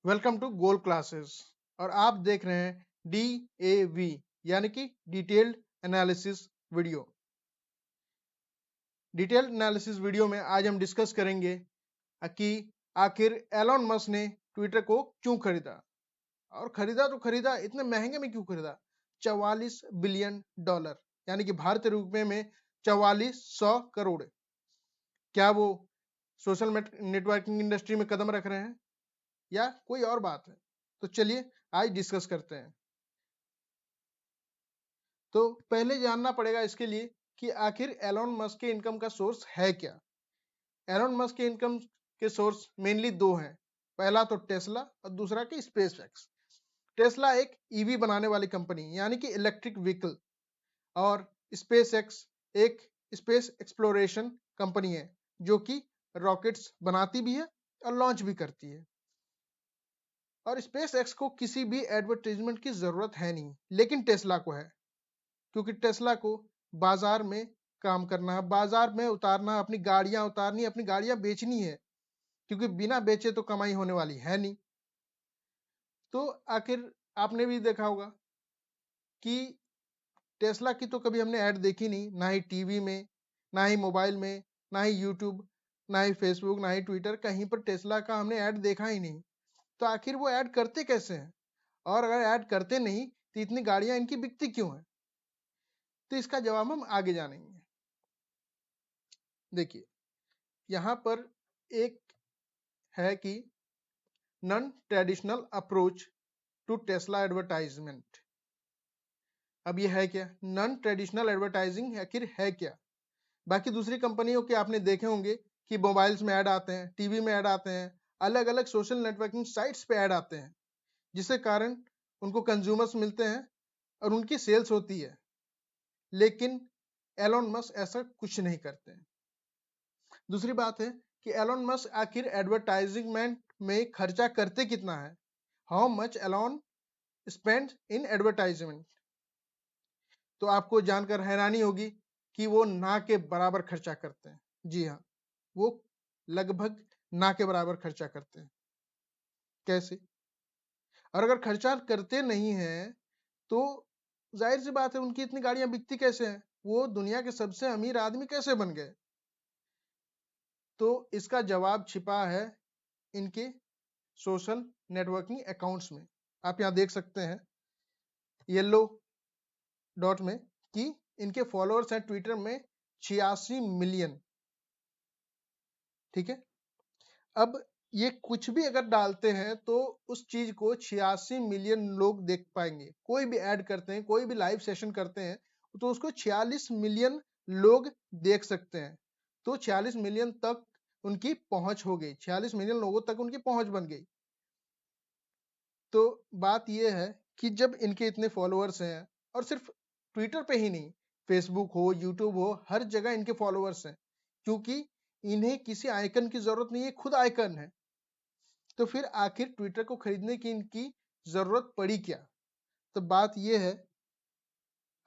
Welcome to goal classes और आप देख रहे हैं DAV यानी कि detailed analysis video. Detailed analysis video में आज हम डिस्कस करेंगे कि आखिर एलन मस्क ने ट्विटर को क्यों खरीदा और खरीदा तो खरीदा, इतने महंगे में क्यों खरीदा। 44 बिलियन डॉलर यानी कि भारतीय रुपए में 4400 करोड़। क्या वो सोशल नेटवर्किंग इंडस्ट्री में कदम रख रहे हैं या कोई और बात है? तो चलिए आज डिस्कस करते हैं। तो पहले जानना पड़ेगा इसके लिए कि आखिर एलोन मस्क के इनकम का सोर्स है क्या। एलोन मस्क के इनकम के सोर्स मेनली दो हैं। पहला तो टेस्ला और दूसरा कि स्पेस एक्स। टेस्ला एक ईवी बनाने वाली कंपनी यानी कि इलेक्ट्रिक व्हीकल, और स्पेस एक्स एक स्पेस एक्सप्लोरेशन कंपनी है जो कि रॉकेट्स बनाती भी है और लॉन्च भी करती है। और स्पेस एक्स को किसी भी एडवर्टाइजमेंट की जरूरत है नहीं, लेकिन टेस्ला को है, क्योंकि टेस्ला को बाजार में काम करना है, बाजार में उतारना, अपनी गाड़ियां उतारनी, अपनी गाड़ियां बेचनी है, क्योंकि बिना बेचे तो कमाई होने वाली है नहीं। तो आखिर आपने भी देखा होगा कि टेस्ला की तो कभी हमने ऐड देखी नहीं, ना ही टीवी में, ना ही मोबाइल में, ना ही यूट्यूब, ना ही फेसबुक, ना ही ट्विटर, कहीं पर टेस्ला का हमने ऐड देखा ही नहीं। तो आखिर वो ऐड करते कैसे हैं? और अगर ऐड करते नहीं तो इतनी गाड़ियां इनकी बिकती क्यों है? तो इसका जवाब हम आगे जानेंगे। देखिए, यहाँ पर एक है कि non traditional approach to Tesla advertisement. अब ये है क्या? नॉन ट्रेडिशनल एडवर्टाइजिंग आखिर है क्या? बाकी दूसरी कंपनियों के आपने देखे होंगे कि मोबाइल्स में ऐड आते हैं, टीवी में ऐड आते हैं, अलग अलग सोशल नेटवर्किंग साइट्स पे ऐड आते हैं, जिसके कारण उनको कंज्यूमर्स मिलते हैं और उनकी सेल्स होती है। लेकिन एलोन मस्क ऐसा कुछ नहीं करते हैं। दूसरी बात है कि एलोन मस्क आखिर एडवर्टाइजमेंट में खर्चा करते कितना है। How much Elon spend in advertisement. तो आपको जानकर हैरानी होगी कि वो ना के बराबर खर्चा करते हैं। जी हाँ, वो लगभग ना के बराबर खर्चा करते हैं। कैसे? और अगर खर्चा करते नहीं हैं तो जाहिर सी बात है उनकी इतनी गाड़ियां बिकती कैसे हैं, वो दुनिया के सबसे अमीर आदमी कैसे बन गए? तो इसका जवाब छिपा है इनके सोशल नेटवर्किंग अकाउंट्स में। आप यहाँ देख सकते हैं येलो डॉट में कि इनके फॉलोअर्स हैं ट्विटर में 86 मिलियन। ठीक है, अब ये कुछ भी अगर डालते हैं तो उस चीज को 86 मिलियन लोग देख पाएंगे। कोई भी ऐड करते हैं, कोई भी लाइव सेशन करते हैं तो उसको 46 मिलियन लोग देख सकते हैं। तो 46 मिलियन तक उनकी पहुंच हो गई, 46 मिलियन लोगों तक उनकी पहुंच बन गई। तो बात यह है कि जब इनके इतने फॉलोअर्स हैं, और सिर्फ ट्विटर पे ही नहीं, फेसबुक हो, यूट्यूब हो, हर जगह इनके फॉलोअर्स हैं, क्योंकि इन्हें किसी आइकन की जरूरत नहीं है, खुद आइकन है। तो फिर आखिर ट्विटर को खरीदने की इनकी जरूरत पड़ी क्या? तो बात यह है,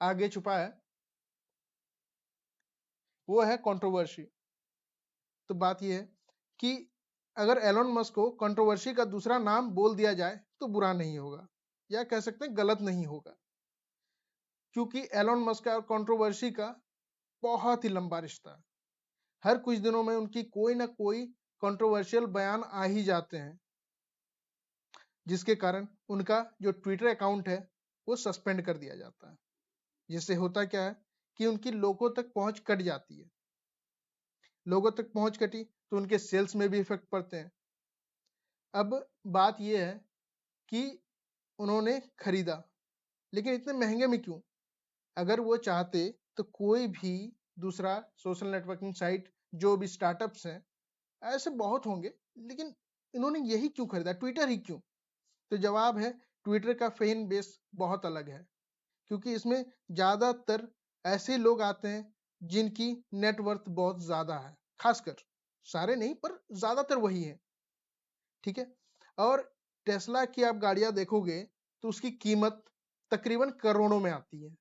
आगे छुपा है, वो है कंट्रोवर्सी। तो बात यह है कि अगर एलोन मस्क को कंट्रोवर्सी का दूसरा नाम बोल दिया जाए तो बुरा नहीं होगा, या कह सकते हैं गलत नहीं होगा, क्योंकि एलोन मस्क का और कंट्रोवर्सी का बहुत ही लंबा रिश्ता है। हर कुछ दिनों में उनकी कोई ना कोई कंट्रोवर्शियल बयान आ ही जाते हैं, जिसके कारण उनका जो ट्विटर अकाउंट है वो सस्पेंड कर दिया जाता है। जिससे होता क्या है कि उनकी लोगों तक पहुंच कट जाती है। लोगों तक पहुंच कटी तो उनके सेल्स में भी इफेक्ट पड़ते हैं। अब बात यह है कि उन्होंने खरीदा, लेकिन इतने महंगे में क्यों? अगर वो चाहते तो कोई भी दूसरा सोशल नेटवर्किंग साइट, जो भी स्टार्टअप्स हैं, ऐसे बहुत होंगे, लेकिन इन्होंने यही क्यों खरीदा, ट्विटर ही क्यों? तो जवाब है, ट्विटर का फैन बेस बहुत अलग है, क्योंकि इसमें ज्यादातर ऐसे लोग आते हैं जिनकी नेटवर्थ बहुत ज्यादा है, खासकर, सारे नहीं पर ज्यादातर वही है। ठीक है, और टेस्ला की आप गाड़ियां देखोगे तो उसकी कीमत तकरीबन करोड़ों में आती है,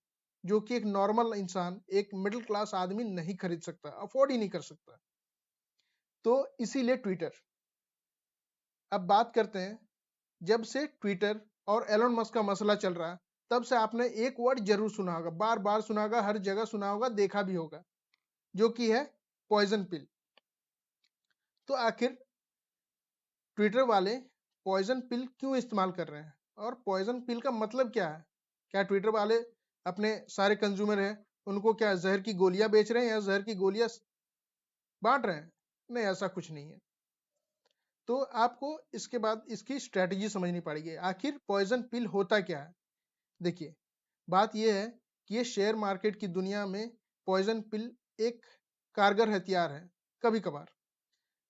जो कि एक नॉर्मल इंसान, एक मिडिल क्लास आदमी नहीं खरीद सकता, अफोर्ड ही नहीं कर सकता। तो इसीलिए ट्विटर। अब बात करते हैं जब से ट्विटर और एलोन मस्क का मसला चल रहा है, तब से आपने एक वर्ड जरूर सुना होगा, बार बार सुना होगा, हर जगह सुना होगा, देखा भी होगा, जो कि है पॉइजन पिल। तो आखिर ट्विटर वाले पॉइजन पिल क्यों इस्तेमाल कर रहे हैं और पॉइजन पिल का मतलब क्या है? क्या ट्विटर वाले अपने सारे कंज्यूमर हैं उनको क्या जहर की गोलियां बेच रहे हैं या जहर की गोलियां बांट रहे हैं? नहीं, ऐसा कुछ नहीं है। तो आपको इसके बाद इसकी स्ट्रेटजी समझनी पड़ेगी। आखिर पॉइजन पिल होता क्या है? देखिए, बात यह है कि ये शेयर मार्केट की दुनिया में पॉइजन पिल एक कारगर हथियार है। कभी कभार,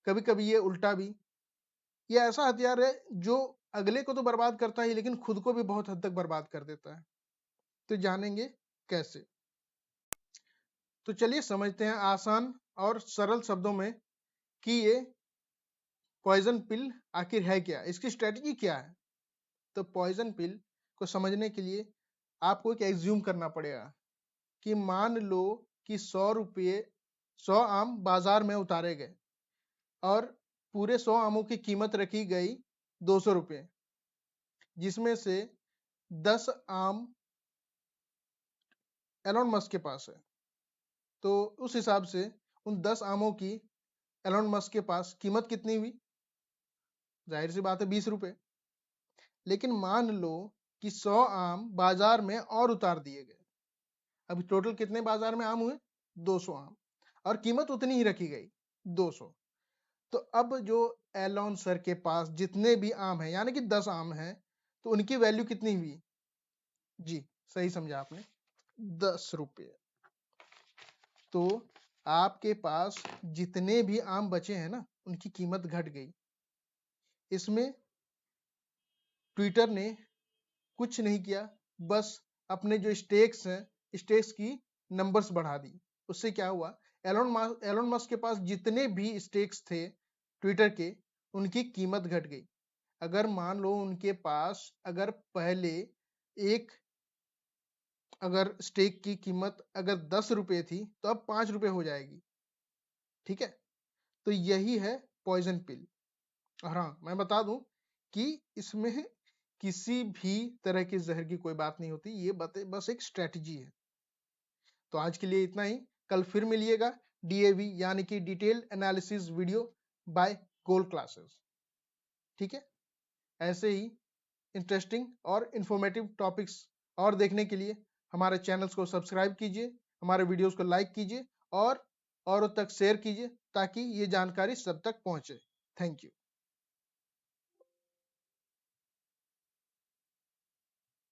कभी कभी ये उल्टा भी, ये ऐसा हथियार है जो अगले को तो बर्बाद करता है लेकिन खुद को भी बहुत हद तक बर्बाद कर देता है। तो जानेंगे कैसे। तो चलिए समझते हैं आसान और सरल शब्दों में कि ये पॉइजन पिल आखिर है क्या, इसकी स्ट्रेटजी क्या है। तो पॉइजन पिल को समझने के लिए आपको एक एज्यूम करना पड़ेगा कि मान लो कि 100 आम बाजार में उतारे गए और पूरे 100 आमों की कीमत रखी गई 200 रुपये, जिसमें से 10 आम एलोन मस्क के पास है। तो उस हिसाब से उन 10 आमों की एलोन मस्क के पास कीमत कितनी हुई? जाहिर सी बात है 20 रुपए। लेकिन मान लो कि 100 आम बाजार में और उतार दिए गए। अभी टोटल कितने बाजार में आम हुए? 200 आम, और कीमत उतनी ही रखी गई 200। तो अब जो एलोन सर के पास जितने भी आम हैं, यानी कि 10 आम हैं, तो उनकी वैल्यू कितनी हुई? जी, सही समझा आपने, 10 रुपये। तो आपके पास जितने भी आम बचे हैं ना, उनकी कीमत घट गई। इसमें ट्विटर ने कुछ नहीं किया, बस अपने जो स्टेक्स हैं, स्टेक्स की नंबर्स बढ़ा दी। उससे क्या हुआ? एलोन मस्क के पास जितने भी स्टेक्स थे ट्विटर के, उनकी कीमत घट गई। अगर मान लो उनके पास अगर पहले एक अगर स्टेक की कीमत अगर 10 रुपए थी, तो अब 5 रुपए हो जाएगी। ठीक है, तो यही है पॉइजन पिल। और हाँ, मैं बता दूं कि इसमें किसी भी तरह की जहर की कोई बात नहीं होती, ये बस एक स्ट्रेटजी है। तो आज के लिए इतना ही। कल फिर मिलिएगा डीएवी यानी कि detailed analysis video by gold classes. ठीक है, ऐसे ही इंटरेस्टिंग और इंफॉर्मेटिव टॉपिक्स और देखने के लिए हमारे चैनल्स को सब्सक्राइब कीजिए, हमारे वीडियोस को लाइक कीजिए और औरों तक शेयर कीजिए ताकि ये जानकारी सब तक पहुंचे। Thank you.